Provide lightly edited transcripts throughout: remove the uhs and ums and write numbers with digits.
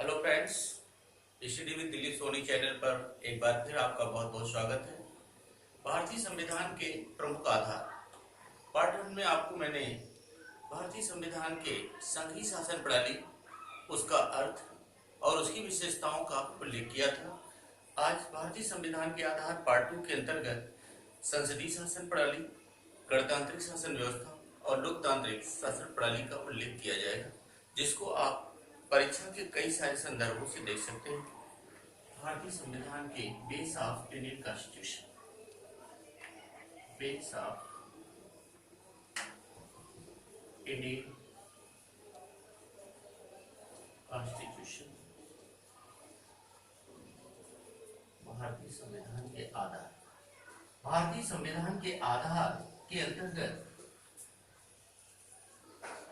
Hello friends, study with Dilip Soni channel पर एक बार फिर आपका बहुत बहुत स्वागत है। भारतीय संविधान के प्रमुख आधार पार्ट 1 में आपको मैंने भारतीय संविधान के संघीय शासन प्रणाली, उसका अर्थ और उसकी विशेषताओं का उल्लेख किया था। आज भारतीय संविधान के आधार पार्ट 2 के अंतर्गत संसदीय शासन प्रणाली, गणतांत्रिक शासन व्यवस्था और लोकतांत्रिक शासन प्रणाली का उल्लेख किया जाएगा, जिसको आप परीक्षा के कई सारे संदर्भों से देख सकते हैं। भारतीय संविधान के base of Indian constitution, base of Indian constitution, भारतीय संविधान के आधार। भारतीय संविधान के आधार के अंतर्गत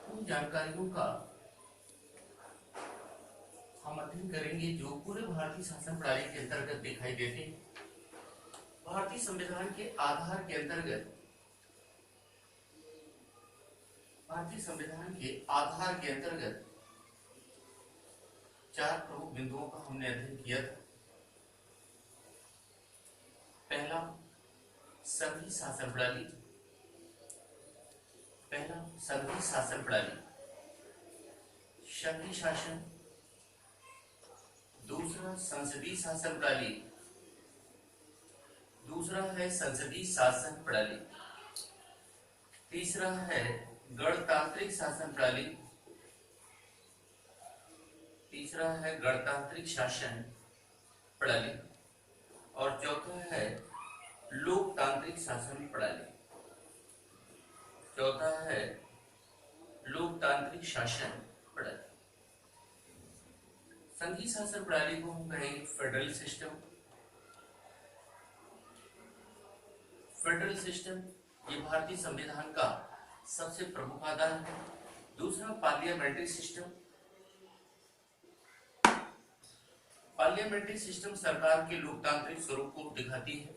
उन जानकारियों का हम अध्ययन करेंगे जो पूरे भारतीय शासन प्रणाली के अंतर्गत दिखाई देते हैं। भारतीय संविधान के आधार के अंतर्गत, भारतीय संविधान के आधार के अंतर्गत चार प्रमुख बिंदुओं का हमने अध्ययन किया था। पहला, संघीय शासन प्रणाली। पहला, संघीय शासन प्रणाली, संघीय शासन। दूसरा, संसदीय शासन प्रणाली। दूसरा है संसदीय शासन प्रणाली। तीसरा है गणतांत्रिक शासन प्रणाली। तीसरा है गणतांत्रिक शासन प्रणाली। और चौथा है लोकतांत्रिक शासन प्रणाली। चौथा है लोकतांत्रिक शासन प्रणाली। संघीय शासन प्रणाली को हम कहेंगे फेडरल सिस्टम। फेडरल सिस्टम ये भारतीय संविधान का सबसे प्रमुख आधार है। दूसरा, पार्लियामेंट्री सिस्टम। पार्लियामेंट्री सिस्टम सरकार के लोकतांत्रिक स्वरूप को दिखाती है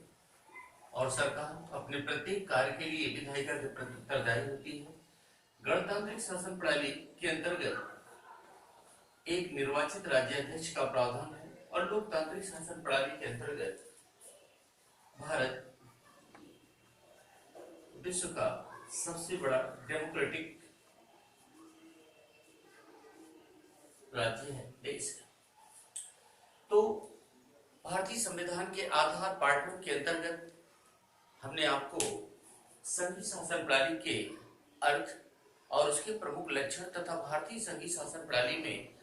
और सरकार अपने प्रत्येक कार्य के लिए विधायिका के प्रति उत्तरदायी होती है। गणतांत्रिक शासन प्रणाली के अंतर्गत एक निर्वाचित राज्याध्यक्ष का प्रावधान है और लोकतांत्रिक शासन प्रणाली के अंतर्गत भारत विश्व का सबसे बड़ा डेमोक्रेटिक राज्य है, देश है। तो भारतीय संविधान के आधार पार्ट 1 के अंतर्गत हमने आपको संघीय शासन प्रणाली के अर्थ और उसके प्रमुख लक्षण तथा भारतीय संघीय शासन प्रणाली में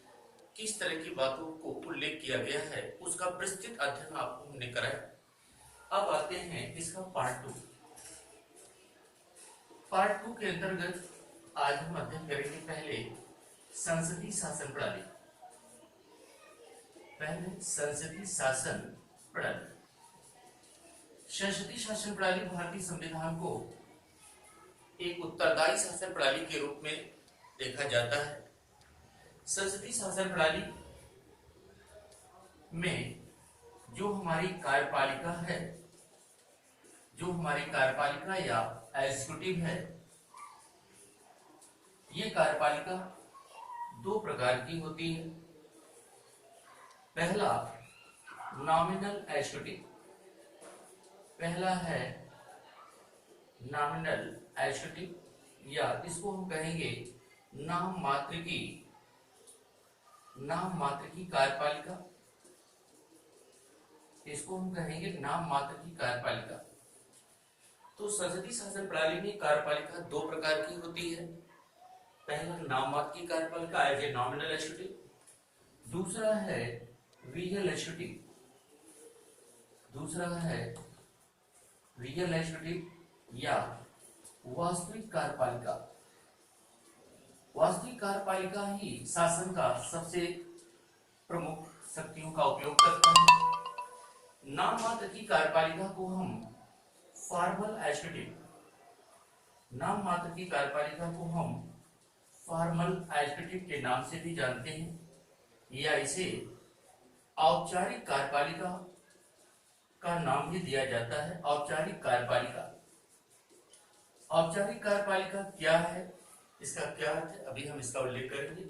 किस तरह की बातों को उल्लेख किया गया है उसका विस्तृत अध्ययन आपको हमने कराया। अब आते हैं इसका पार्ट 2। पार्ट 2 के अंतर्गत आज हम अध्ययन करेंगे पहले संसदीय शासन प्रणाली। पहले संसदीय शासन प्रणाली। संसदीय शासन प्रणाली भारतीय संविधान को एक उत्तरदायी शासन प्रणाली के रूप में देखा जाता है। संसदीय शासन प्रणाली में जो हमारी कार्यपालिका है, जो हमारी कार्यपालिका या एग्जीक्यूटिव है, ये कार्यपालिका दो प्रकार की होती है। पहला, नॉमिनल एग्जीक्यूटिव। पहला है नॉमिनल एग्जीक्यूटिव या इसको हम कहेंगे नाम मात्र की कार्यपालिका। इसको हम कहेंगे नाम मात्र की कार्यपालिका। तो संसदीय शासन प्रणाली में कार्यपालिका दो प्रकार की होती है। पहला, नाम मात्र की कार्यपालिका एज ए नॉमिनल एग्जीक्यूटिव। दूसरा है रियल एग्जीक्यूटिव। दूसरा है रियल एग्जीक्यूटिव या वास्तविक कार्यपालिका। वास्तविक कार्यपालिका ही शासन का सबसे प्रमुख शक्तियों का उपयोग करता है। नाम मात्र की कार्यपालिका को हम फॉर्मल एग्जीक्यूटिव, नाम मात्र की कार्यपालिका को हम फॉर्मल एग्जीक्यूटिव के नाम से भी जानते हैं या इसे औपचारिक कार्यपालिका का नाम भी दिया जाता है। औपचारिक कार्यपालिका। औपचारिक कार्यपालिका क्या है, इसका क्या अर्थ है, अभी हम इसका उल्लेख करेंगे।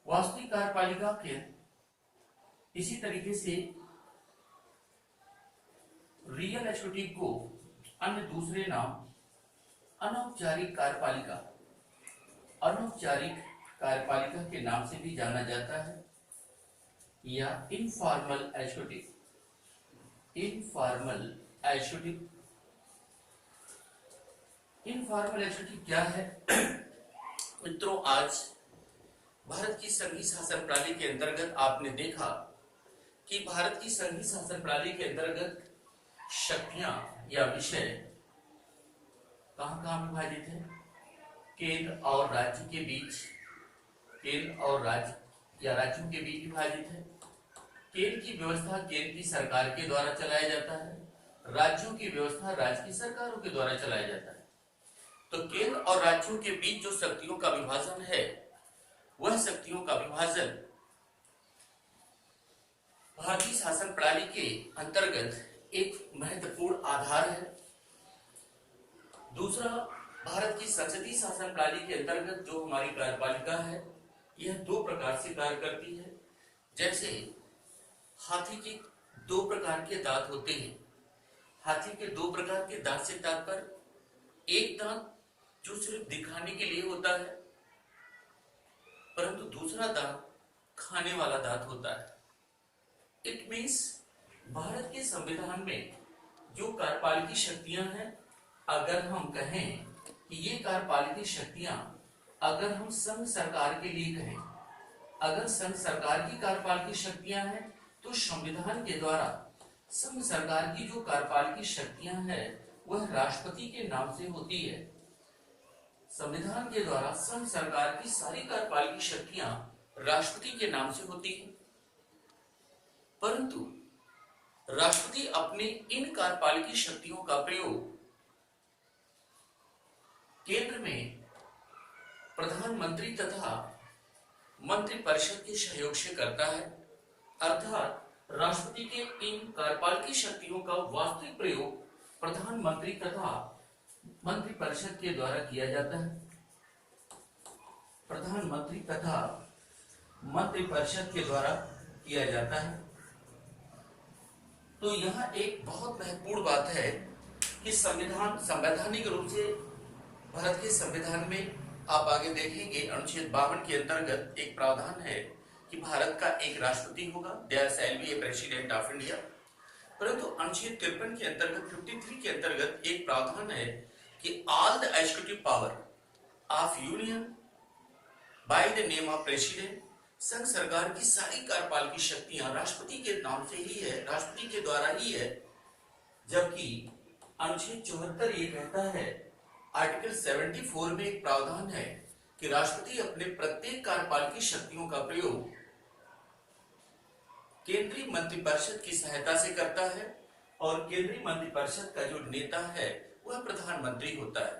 वास्तविक कार्यपालिका के इसी तरीके से रियल एग्जीक्यूटिव को अन्य दूसरे नाम अनौपचारिक कार्यपालिका, अनौपचारिक कार्यपालिका के नाम से भी जाना जाता है, या informal executive, informal executive. Informal executive क्या है? मित्रों, आज भारत की संघीय शासन प्रणाली के अंतर्गत आपने देखा कि भारत की संघीय शासन प्रणाली के अंतर्गत शक्तियां या विषय कहां कहां विभाजित है? केंद्र और राज्य के बीच, केंद्र और राज्य या राज्यों के बीच विभाजित है। केंद्र की व्यवस्था केंद्र की सरकार के द्वारा चलाया जाता है, राज्यों की व्यवस्था राज्य की सरकारों के द्वारा चलाया जाता है। तो केंद्र और राज्यों के बीच जो शक्तियों का विभाजन है, वह शक्तियों का विभाजन भारतीय शासन प्रणाली के अंतर्गत एक महत्वपूर्ण आधार है। दूसरा, भारत की संसदीय शासन प्रणाली के अंतर्गत जो हमारी कार्यपालिका है, यह दो प्रकार से कार्य करती है। जैसे हाथी के दो प्रकार के दांत होते हैं। हाथी के दो प्रकार के दांत से तात्पर्य एक दांत जो सिर्फ दिखाने के लिए होता है, परंतु दूसरा दांत खाने वाला दांत होता है। इट मीन्स भारत के संविधान में जो कार्यपालिकी शक्तियां हैं, अगर हम कहें कि ये कार्यपालिकी शक्तियां, अगर हम संघ सरकार के लिए कहें, अगर संघ सरकार की कार्यपालिकी शक्तियां हैं, तो संविधान के द्वारा संघ सरकार की जो कार्यपालिकी शक्तियां हैं, वह राष्ट्रपति के नाम से होती है। संविधान के द्वारा संघ सरकार की सारी कार्यपालिकी शक्तियां राष्ट्रपति के नाम से होती है, परंतु राष्ट्रपति अपने इन कार्यपालिकी शक्तियों का प्रयोग केंद्र में प्रधानमंत्री तथा मंत्रिपरिषद के सहयोग से करता है। अर्थात राष्ट्रपति के इन कार्यपालिकी शक्तियों का वास्तविक प्रयोग प्रधानमंत्री तथा मंत्रिपरिषद के द्वारा किया जाता है। प्रधानमंत्री तथा मंत्रिपरिषद के द्वारा किया जाता है। तो यह एक बहुत महत्वपूर्ण बात है कि संविधान, संवैधानिक रूप से भारत के संविधान में आप आगे देखेंगे, अनुच्छेद 52 के अंतर्गत एक प्रावधान है कि भारत का एक राष्ट्रपति होगा, there shall be a president of India. परंतु अनुच्छेद 53 के अंतर्गत, 53 के अंतर्गत एक प्रावधान है कि all the executive power of union by the name of president, संघ सरकार की सारी कार्यपालिकी शक्तियां राष्ट्रपति के नाम से ही है, राष्ट्रपति के द्वारा ही है। जबकि अनुच्छेद 74 ये कहता है, आर्टिकल 74 में एक प्रावधान है कि राष्ट्रपति अपने प्रत्येक कार्यपालिकी शक्तियों का प्रयोग केंद्रीय मंत्रिपरिषद की सहायता से करता है, और केंद्रीय मंत्रिपरिषद का जो नेता है वह प्रधानमंत्री होता है।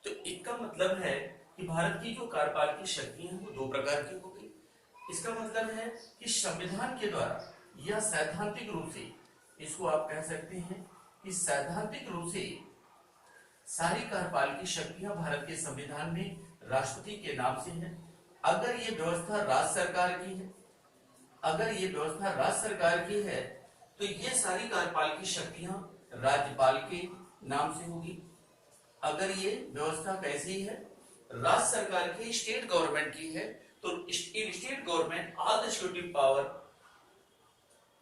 तो इसका मतलब है कि भारत की जो कार्यपालिकी शक्तियां हैं वो दो प्रकार की होगी। इसका मतलब है कि संविधान के द्वारा या सैद्धांतिक रूप से, इसको आप कह सकते हैं कि सैद्धांतिक रूप से सारी कार्यपालिकी शक्तियां भारत के संविधान में राष्ट्रपति के नाम से है। अगर ये व्यवस्था राज्य सरकार की है, अगर ये व्यवस्था राज्य सरकार की है, तो ये सारी कार्यपालिकी शक्तियां राज्यपाल के नाम से होगी। अगर ये व्यवस्था कैसी है, राज्य सरकार की, स्टेट गवर्नमेंट की है, तो इन state government all the executive power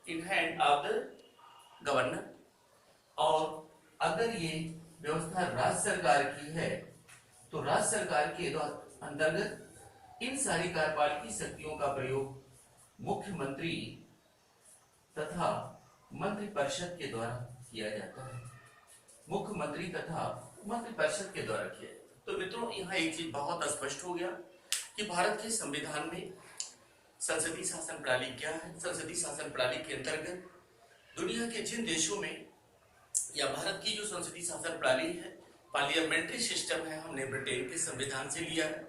in hand of the governor. और अगर ये व्यवस्था राज्य सरकार की है, तो राज्य सरकार के अंतर्गत इन सारी कार्यपालिकी शक्तियों का प्रयोग मुख्यमंत्री तथा मंत्रिपरिषद के द्वारा किया जाता है। मुख्यमंत्री तथा मंत्रिपरिषद के द्वारा किया जाता है। तो मित्रों, यहाँ एक चीज बहुत स्पष्ट हो गया कि भारत के संविधान में संसदीय शासन प्रणाली क्या है। संसदीय शासन प्रणाली के अंतर्गत दुनिया के जिन देशों में, या भारत की जो संसदीय शासन प्रणाली है, पार्लियामेंट्री सिस्टम है, हमने ब्रिटेन के संविधान से लिया है।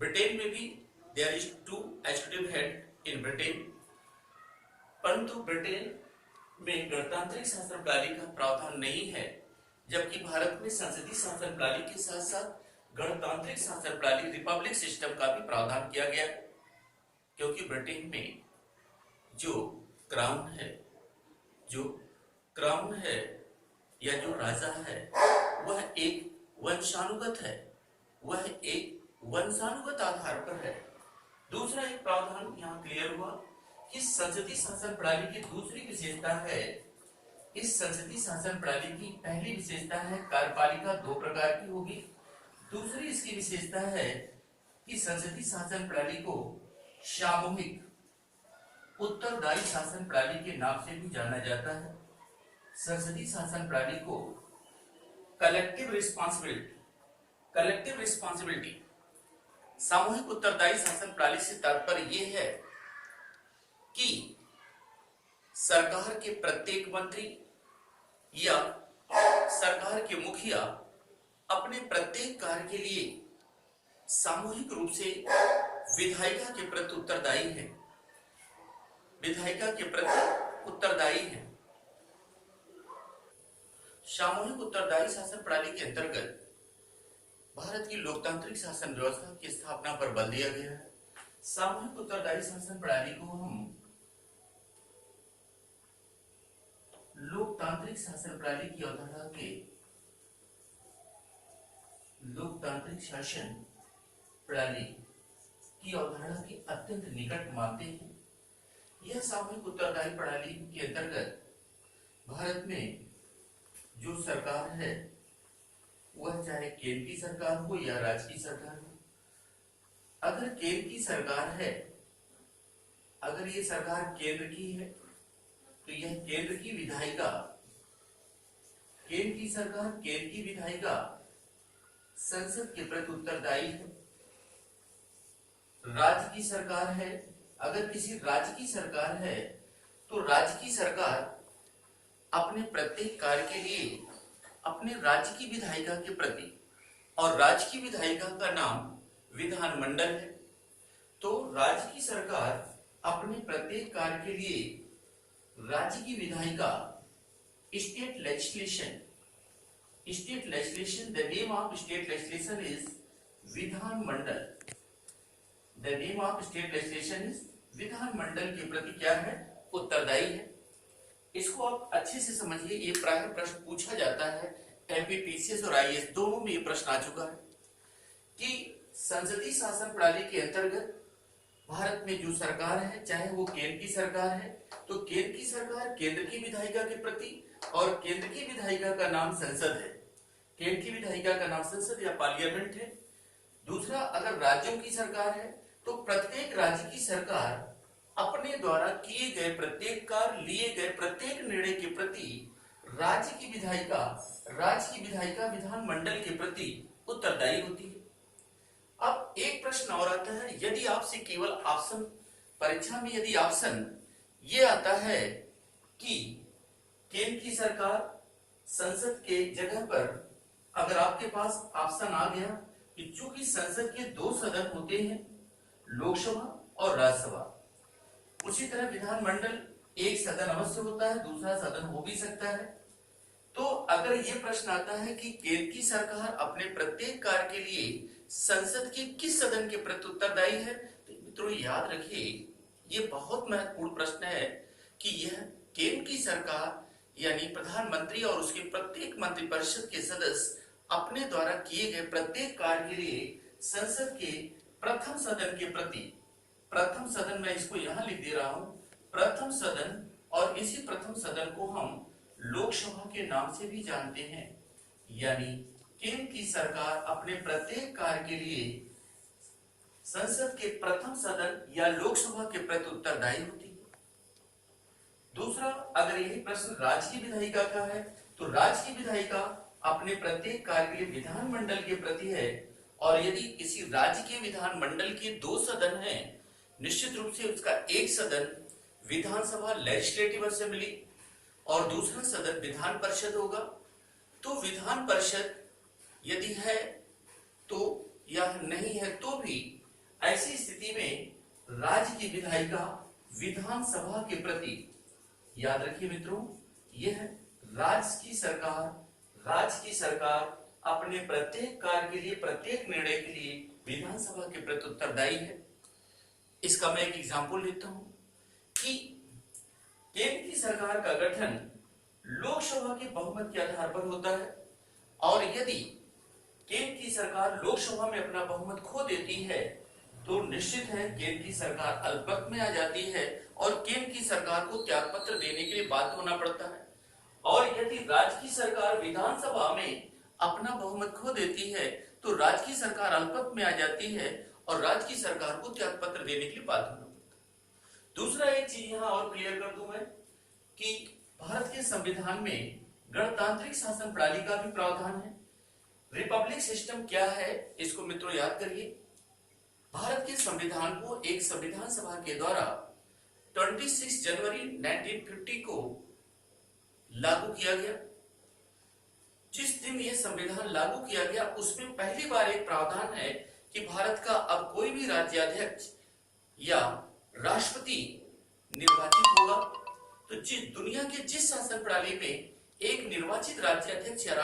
ब्रिटेन में भी there is 2 executive head in Britain, परंतु ब्रिटेन में गणतांत्रिक शासन प्रणाली का प्रावधान नहीं है, जबकि भारत में संसदीय शासन प्रणाली के साथ साथ गणतांत्रिक शासन प्रणाली, रिपब्लिक सिस्टम का भी प्रावधान किया गया है। क्योंकि ब्रिटेन में जो क्राउन है, जो क्राउन है या जो राजा है वह एक वंशानुगत है, वह एक वंशानुगत आधार पर है। दूसरा एक प्रावधान यहाँ क्लियर हुआ कि संसदीय शासन प्रणाली की दूसरी विशेषता है, इस संसदीय शासन प्रणाली की पहली विशेषता है कार्यपालिका दो प्रकार की होगी। दूसरी इसकी विशेषता है कि संसदीय शासन प्रणाली को सामूहिक उत्तरदायी शासन प्रणाली के नाम से भी जाना जाता है। संसदीय शासन प्रणाली को कलेक्टिव रिस्पॉन्सिबिलिटी सामूहिक उत्तरदायी शासन प्रणाली से तात्पर्य यह है कि सरकार के प्रत्येक मंत्री या सरकार के मुखिया अपने प्रत्येक कार्य के लिए सामूहिक रूप से विधायिका के प्रति उत्तरदायी है, विधायिका के प्रति उत्तरदायी है। सामूहिक उत्तरदायी शासन प्रणाली के अंतर्गत भारत की लोकतांत्रिक शासन व्यवस्था की स्थापना पर बल दिया गया है। सामूहिक उत्तरदायी शासन प्रणाली को हम लोकतांत्रिक शासन प्रणाली की अवधारणा के लोकतांत्रिक शासन प्रणाली की अवधारणा के अत्यंत निकट मानते हैं। यह सामूहिक उत्तरदायी प्रणाली के अंतर्गत भारत में जो सरकार है वह चाहे केंद्र की सरकार हो या राज्य की सरकार हो, अगर केंद्र की सरकार है, अगर ये सरकार केंद्र की है तो यह केंद्र की विधायिका, केंद्र की सरकार, केंद्र की विधायिका संसद के प्रति उत्तरदायी है। राज्य की सरकार है, अगर किसी राज्य की सरकार है तो राज्य की सरकार अपने प्रत्येक कार्य के लिए अपने राज्य की विधायिका के प्रति, और राज्य की विधायिका का नाम विधानमंडल है, तो राज्य की सरकार अपने प्रत्येक कार्य के लिए राज्य की विधायिका state legislation, the name of state legislation is विधानमंडल, the name of state legislation is विधानमंडल के प्रति क्या है, उत्तरदायी है। इसको आप अच्छे से समझिए, ये प्राय प्रश्न पूछा जाता है, एमपीपीसीएस और आईएएस दोनों में ये प्रश्न आ चुका है कि संसदीय शासन प्रणाली के अंतर्गत भारत में जो सरकार है, चाहे वो केंद्र की सरकार है तो केंद्र की सरकार केंद्र की विधायिका के प्रति, और केंद्र की विधायिका का नाम संसद है, केंद्र की विधायिका का नाम संसद या पार्लियामेंट है। दूसरा, अगर राज्यों की सरकार है तो प्रत्येक राज्य की सरकार अपने द्वारा किए गए प्रत्येक कार्य, लिए गए प्रत्येक निर्णय के प्रति राज्य की विधायिका विधानमंडल के प्रति उत्तरदायी होती है। अब एक प्रश्न और आता है, यदि आपसे केवल ऑप्शन परीक्षा में यदि ऑप्शन ये आता है कि केंद्र की सरकार संसद के जगह पर, अगर आपके पास ऑप्शन आ गया कि चूंकि संसद के दो सदन होते हैं, लोकसभा और राज्यसभा, उसी तरह विधानमंडल एक सदन अवश्य होता है, दूसरा सदन हो भी सकता है, तो अगर ये प्रश्न आता है कि केंद्र की सरकार अपने प्रत्येक कार्य के लिए संसद के किस सदन के प्रति उत्तरदायी है, तो मित्रों याद रखिए ये बहुत महत्वपूर्ण प्रश्न है कि यह केंद्र की सरकार यानी प्रधानमंत्री और उसके प्रत्येक मंत्रिपरिषद के सदस्य अपने द्वारा किए गए प्रत्येक कार्य के लिए संसद के प्रथम सदन के प्रति, प्रथम सदन मैं इसको यहां लिख दे रहा हूं, प्रथम सदन, और इसी प्रथम सदन को हम लोकसभा के नाम से भी जानते हैं, यानी केंद्र की सरकार अपने प्रत्येक कार्य के लिए संसद के प्रथम सदन या लोकसभा के प्रति उत्तरदायी होती है। दूसरा, अगर यही प्रश्न राज्य की विधायिका का है तो राज्य की विधायिका अपने प्रत्येक कार्य के लिए विधानमंडल के प्रति है, और यदि किसी राज्य के विधानमंडल के दो सदन हैं, निश्चित रूप से उसका एक सदन विधानसभा लेजिस्लेटिव असेंबली और दूसरा सदन विधान परिषद होगा। तो विधान परिषद यदि है तो या नहीं है तो भी ऐसी स्थिति में राज्य की विधायिका विधानसभा के प्रति, याद रखिए मित्रों, यह राज्य की सरकार अपने प्रत्येक कार्य के लिए, प्रत्येक निर्णय के लिए विधानसभा के प्रति उत्तरदायी है। इसका मैं एक एग्जांपल लेता हूं कि केंद्र की सरकार का गठन लोकसभा के बहुमत के आधार पर होता है, और यदि केंद्र की सरकार लोकसभा में अपना बहुमत खो देती है तो निश्चित है केंद्र की सरकार अल्पमत में आ जाती है और केंद्र की सरकार को त्यागपत्र देने के लिए बाध्य होना पड़ता है। और यदि राज्य की सरकार विधानसभा में अपना बहुमत खो देती है तो राज्य की सरकार अल्पमत में आ जाती है और राज्य की सरकार को त्यागपत्र देने के लिए बाध्य होना पड़ता है। दूसरा एक चीज यहाँ और क्लियर कर दूं मैं कि भारत के संविधान में गणतांत्रिक शासन प्रणाली का भी प्रावधान है। रिपब्लिक सिस्टम क्या है इसको मित्रों याद करिए। भारत के संविधान को एक संविधान सभा के द्वारा 26 जनवरी 1950 को लागू किया गया। जिस दिन यह संविधान लागू किया गया उसमें पहली बार एक प्रावधान है कि भारत का अब कोई भी राज्याध्यक्ष या राष्ट्रपति निर्वाचित होगा। तो जिस दुनिया के जिस शासन प्रणाली में एक निर्वाचित राज्याध्यक्ष या